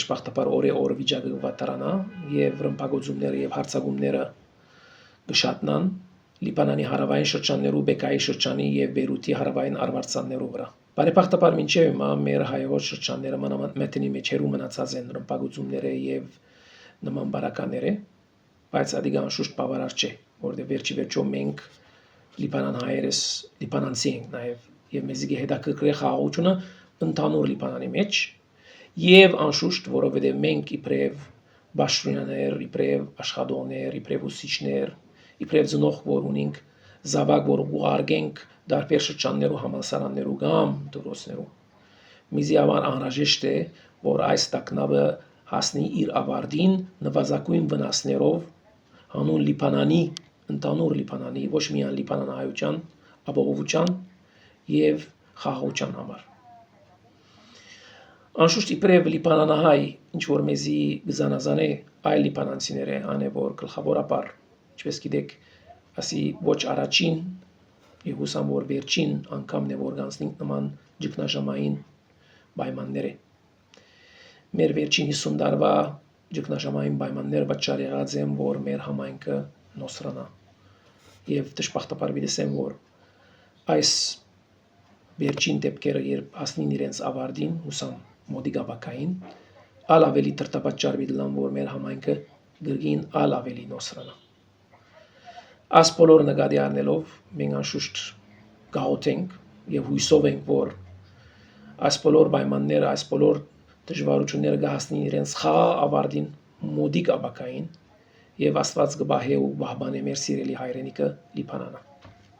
Շփախտապար օր վիճակը կվատարանա եւ ռմբակոծումները եւ հարձակումները կշատնան Լիբանանի հարավային շրջաններու Բեկայի շրջանի եւ Բեյրութի հարավային արվարձաններու վրա։ Բարեբախտաբար մինչեւ հիմա մեր հայոց շրջանները մտնի մեջերու մնացած են ռմբակոծումները եւ նման բարականները, բայց ադիգա անշուշտ բավարար չէ, որովհետեւ վերջի մենք Լիբանան հայերս Լիբանանցի ենք նաեւ եւ մեզի հետաքրքրի խաղաղությունը ընդհանուր Լիբանանի մեջ եւ անշուշտ որովհետեւ մենք իբրև բաշրունյաներ, իբրև աշխատողներ, իբրև ուսուցիչներ, իբրև ծնող որ ունենք զավակ որ ուղարկենք դարբեր շրջաններու համալսարաններու կամ դպրոցներու միզի ավան անհրաժեշտ է որ այս տակնավը հասնի իր ավարտին նվազագույն վնասներով հանուն Լիբանանի ընդհանուր Լիբանանի ոչ միայն Լիբանանահայության ապահովության եւ խաղաղության համար Անշուշտ իբրև Լիբանանահայ ինչ որ մեզի գզանազան է այլ լիբանանցիները անե որ գլխավորաբար ինչպես գիտեք ասի ոչ առաջին եւ հուսամ որ վերջին անգամն է որ գանցնենք նման ճգնաժամային պայմանները մեր վերջին 50 տարվա ճգնաժամային պայմանները պատճառ եղած են որ մեր համայնքը նոսրանա եւ դժբախտաբար վիդեսեմ որ այս վերջին դեպքերը երբ հասնին իրենց ավարտին հուսամ մոդիկ ապակային ալ ավելի տրտապատճառ վիդլան որ մեր համայնքը գրգին ալ ավելի նոսրանա Այս բոլոր նկատի առնելով մենք անշուշտ գաղութենք եւ հույսով ենք որ այս բոլոր պայմանները այս բոլոր դժվարությունները կհասնին իրենց խաղաղ ավարտին մոդիկ ապակային եւ Աստված կբահե ու պահպանե մեր սիրելի հայրենիքը Լիբանանը